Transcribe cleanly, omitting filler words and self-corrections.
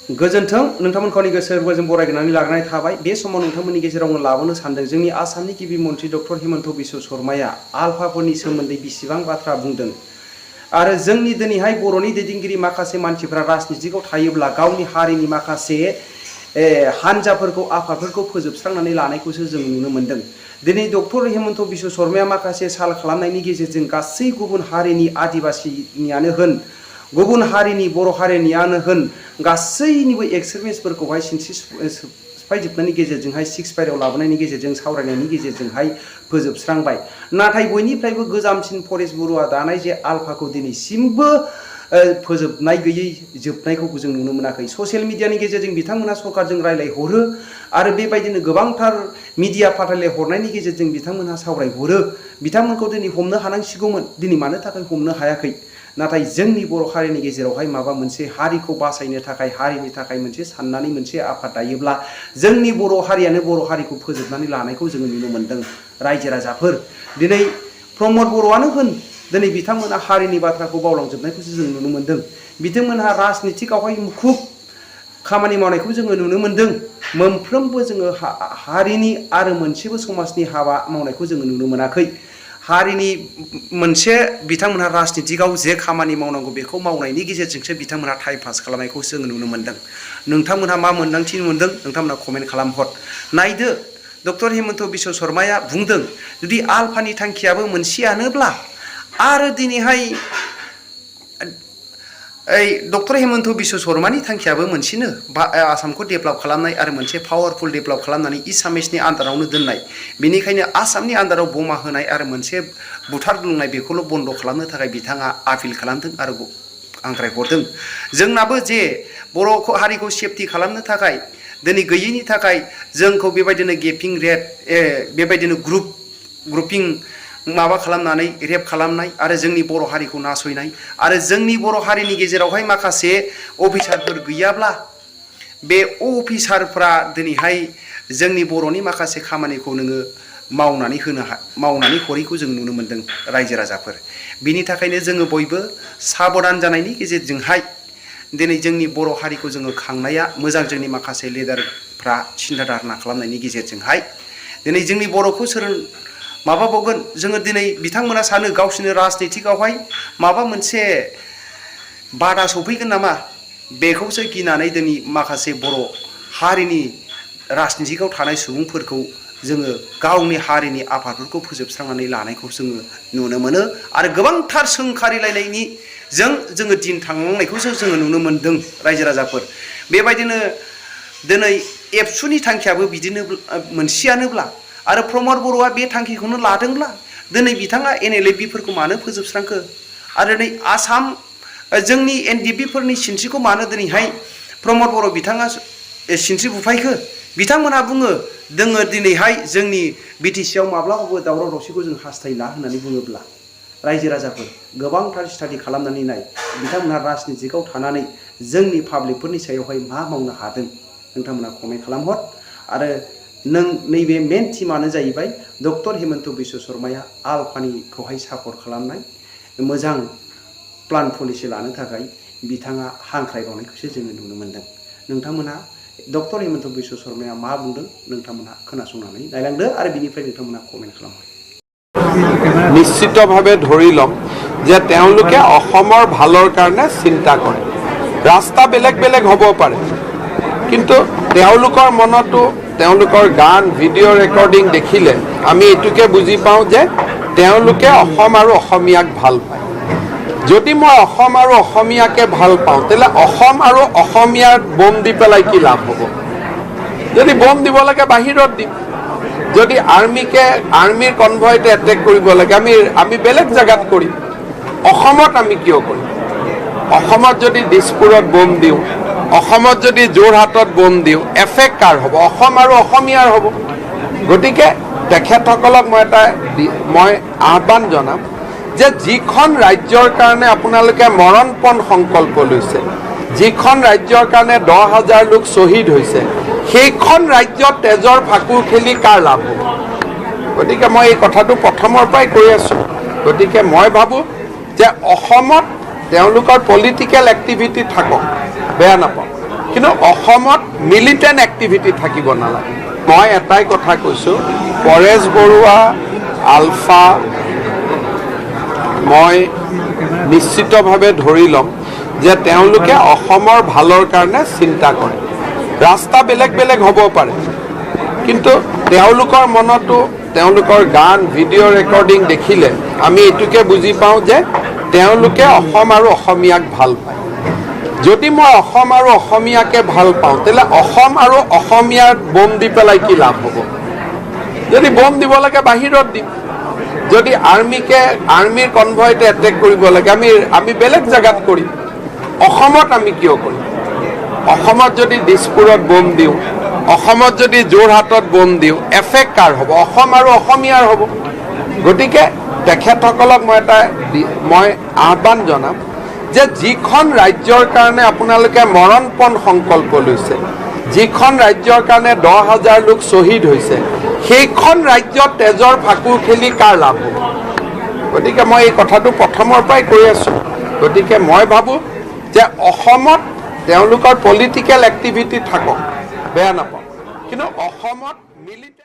गोजोन्थों नोंथांमोनखौनि गोसो गोरबोजों बरायनानै लाग्राय थाबाय बे समाव नोंथांमोननि गेजेरावनो लाबोनो सानदों जोंनि आसामनि गिबि मन्त्रि डक्टर हेमन्त बिश्व शर्माया आलफाफोरनि सोमोन्दै बेसेबां बाथ्रा बुंदों आरो जोंनि दिनैहाय बर'नि दैदेनगिरि माखासे मानसिफोरा राजनितिकआव थायोब्ला गावनि हारिनि माखासे हानजाफोरखौ आफादफोरखौ फोजोबस्रांनानै लानायखौसो जों नुनो मोन्दों। दिनै डक्टर हेमन्त बिश्व शर्माया माखासे साल खालामनायनि गेजेरजों गासै गुबुन हारिनि आदिबासिनियानो होन गुबुन हारिनि बर' हारिनियानो होन गासैनिबो एक्सट्रिमिस्टफोरखौहाय सिनस्रि सिफायजोबनायनि गेजेरजोंहाय सिक्स पाइराव लाबोनायनि गेजेरजों सावरायनायनि गेजेरजोंहाय फोजोबस्रांबाय। नाथाय बयनिफ्रायबो गोजामसिन फरेस्ट बरुवा दानाय जे आलफाखौ दिनैसिमबो फोजोबनाय गैयै जोबनायखौ जों नुनो मोनाखै। ससियेल मिडियानि गेजेरजों बिथांमोना सरकारजों रायलायहरो आरो बेबायदिनो गोबांथार मिडिया फाथायलाय हरनायनि गेजेरजों बिथांमोनहा सावरायहरो। बिथांमोनखौ दिनै हमनो हानांसिगौमोन, दिनै मानो थाखाय हमनो हायाखै? नाथाय जोंनि बर' हारिनि गेजेरावहाय माबा मोनसे हारिखौ बासायनो थाखाय हारिनि थाखाय मोनसे साननानै मोनसे आफाद दायोब्ला जोंनि बर' हारियानो बर' हारिखौ फोजोबनानै लानायखौ जोङो नुनो मोन्दों। रायजो राजाफोर दिनै प्रमद बर'आनो होन दिनै बिथांमोना हारिनि बाथ्राखौ बावलांजोबनायखौसो जों नुनो मोन्दों। बिथांमोनहा राजनितिकआवहाय मुखुब खामानि मावनायखौ जोङो नुनो मोन्दों। मोनफ्रोमबो जोङो हारिनि आरो मोनसेबो समाजनि हाबा मावनायखौ जोङो नुनो मोनाखै। हारिनि मोनसे बिथांमोनहा राजनितिकआव जे खामानि मावनांगौ बेखौ मावनायनि गेजेरजोंसो बिथांमोनहा टाइम पास खालामनायखौ जोङो नुनो मोन्दों। नोंथांमोनहा मा मोन्दांथि मोन्दों नोंथांमोनहा कमेन्ट खालामहर। नायदो डक्टर हेमन्त बिश्व शर्माया बुंदों जुदि आलफानि थांखियाबो मोनसेयानोब्ला आरो दिनैहाय डक्टर हेमन्त बिश्व शर्मानि थांखियाबो मोनसेनो आसामखौ डेभेलप खालामनाय आरो मोनसे पावारफुल डेभेलप खालामनानै एसामिसनि आन्दारावनो दोननाय। बेनिखायनो आसामनि आन्दाराव बमा होनाय आरो मोनसे बुथारग्लुंनाय बेखौल' बन्द' खालामनो थाखाय बिथाङा आपिल खालामदों आरो हांख्रायहरदों। जोंनाबो जे बर' हारिखौ सेफटि खालामनो थाखाय दिनै गैयैनि थाखाय जोंखौ बेबायदिनो गेपिं रेड बेबायदिनो ग्रुपिं माबा खालामनानै रेप खालामनाय आरो जोंनि बर' हारिखौ नासयनाय आरो जोंनि बर' हारिनि गेजेरावहाय माखासे अफिसारफोर गैयाब्ला बे अफिसारफ्रा दिनैहाय जोंनि बर'नि माखासे खामानिखौ नोङो मावनानै हरैखौ जों नुनो मोन्दों रायजो राजाफोर। बिनि थाखायनो जोङो बयबो साबधान जानायनि गेजेरजोंहाय दिनै जोंनि बर' हारिखौ जोङो खांनाया मोजां। जोंनि माखासे लिडारफ्रा सिन्था धारना खालामनायनि गेजेरजोंहाय दिनै जोंनि बर'खौ सोर माबाबावगोन। जोङो दिनै बिथांमोना सानो गावसोरनि राजनितिकआवहाय माबा मोनसे बादा सफैगोन नामा बेखौसो गिनानै दिनै माखासे बर' हारिनि राजनितिकआव थानाय सुबुंफोरखौ जोङो गावनि हारिनि आफादफोरखौ फोजोबस्रांनानै लानायखौ जोङो नुनो मोनो आरो गोबांथार सोंखारिलायनायनि जोङो दिन थांनांनायखौसो जोङो नुनो मोन्दों रायजो राजाफोर। बेबायदिनो दिनै एबसुनि थांखियाबो बिदिनो मोनसेयानोब्ला आरो प्रमद बर'आ बे थांखिखौनो लादोंब्ला दिनै बिथाङा NLFBफोरखौ मानो फोजोबस्रांखो आरो नै आसाम जोंनि NDFBफोरनि सिनस्रिखौ मानो दिनैहाय प्रमद बर' बिथाङा सिनस्रि बुफायखो? बिथांमोनहा बुङो जोङो दिनैहाय जोंनि BTC आव माब्लाबाबो दावराव दावसिखौ जों हास्थायला होननानै बुङोब्ला रायजो राजाफोर गोबांथार स्टाडि खालामनानै नाय बिथांमोनहा राजनितिकआव थानानै जोंनि पाब्लिकफोरनि सायावहाय मा मावनो हादों नोंथांमोना कमेन्ट खालामहर। आरो नैबे मेन टिमानो जाहैबाय डक्टर हेमन्त बिश्व शर्माया आलफानिखौहाय सापर्ट खालामनाय मोजां प्लान पलिसि लानो थाखाय बिथाङा हांख्रायबावनायखौसो जोङो नुनो मोन्दों। नोंथांमोनहा डक्टर हेमन्त बिश्व शर्माया मा बुंदों नोंथांमोनहा खोनासंनानै नायलांदो आरो बिनिफ्राय नोंथांमोनहा कमेन्ट खालामहर। निश्चितभाৱে ধৰি লওক যে তেওঁলোকে অসমৰ ভালৰ কাৰণে চিন্তা কৰে। ৰাস্তা বেলেগ বেলেগ হ'ব পাৰে কিন্তু তেওঁলোকৰ মনতো তেওঁলোকৰ গান ভিডিঅ' ৰেকৰ্ডিং দেখিলে আমি এটুকে বুজি পাওঁ যে তেওঁলোকে অসম আৰু অসমীয়াক ভাল পায়। যদি মই অসম আৰু অসমীয়াকে ভাল পাওঁ তেলে অসম আৰু অসমীয়াৰ বোম দি পেলাই কি লাভ হ'ব? যদি বোম দিব লাগে বাহিৰত দিম। যদি আৰ্মিৰ কনভয়তে এটেক কৰিব লাগে আমি বেলেগ জায়গাত কৰিম। অসমত আমি কিয় কৰিম? অসমত যদি দিছপুৰত বোম দিওঁ, অসমত যদি যোৰহাটত বোম দিওঁ, এফেক্ট কাৰ হ'ব? অসম আৰু অসমীয়াৰ হ'ব। গতিকে তেখেতসকলক মই আহ্বান জনাম যে যিখন ৰাজ্যৰ কাৰণে আপোনালোকে মৰণপণ সংকল্প লৈছে, যিখন ৰাজ্যৰ কাৰণে 10,000 লোক শ্বহীদ হৈছে, সেইখন ৰাজ্যত তেজৰ ফাকুৰ খেলি কাৰ লাভ হ'ব? গতিকে মই এই কথাটো প্ৰথমৰ পৰাই কৈ আছোঁ। গতিকে মই ভাবোঁ যে অসমত তেওঁলোকৰ পলিটিকেল এক্টিভিটি থাকক, বেয়া নাপাওঁ, কিন্তু অসমত মিলিটেণ্ট এক্টিভিটি থাকিব নালাগে মই এটাই কথা কৈছোঁ পৰেশ বৰুৱা আলফা মই নিশ্চিতভাৱে ধৰি ল'ম যে তেওঁলোকে অসমৰ ভালৰ কাৰণে চিন্তা কৰে ৰাস্তা বেলেগ বেলেগ হ'ব পাৰে কিন্তু তেওঁলোকৰ মনতো তেওঁলোকৰ গান ভিডিঅ' ৰেকৰ্ডিং দেখিলে আমি এইটোকে বুজি পাওঁ যে তেওঁলোকে অসম আৰু অসমীয়াক ভাল পায় যদি মই অসম আৰু অসমীয়াকে ভাল পাওঁ তেলে অসম আৰু অসমীয়াৰ বোম দি পেলাই কি লাভ হ'ব যদি বোম দিব লাগে বাহিৰত দিম যদি আৰ্মিৰ কনভয়তে এটেক কৰিব লাগে আমি বেলেগ জায়গাত কৰিম অসমত আমি কিয় কৰিম অসমত যদি দিছপুৰত বোম দিওঁ অসমত যদি যোৰহাটত বোম দিওঁ এফেক্ট কাৰ হ'ব অসম আৰু অসমীয়াৰ হ'ব গতিকে তেখেতসকলক মই আহ্বান জনাম যে যিখন ৰাজ্যৰ কাৰণে আপোনালোকে মৰণপণ সংকল্প লৈছে যিখন ৰাজ্যৰ কাৰণে 10,000 লোক শ্বহীদ হৈছে সেইখন ৰাজ্যত তেজৰ ফাকুৰ খেলি কাৰ লাভ হ'ব গতিকে মই এই কথাটো প্ৰথমৰ পৰাই কৈ আছোঁ গতিকে মই ভাবোঁ যে অসমত তেওঁলোকৰ পলিটিকেল এক্টিভিটি থাকক বেয়া নাপাওঁ কিন্তু অসমত মিলিটেণ্ট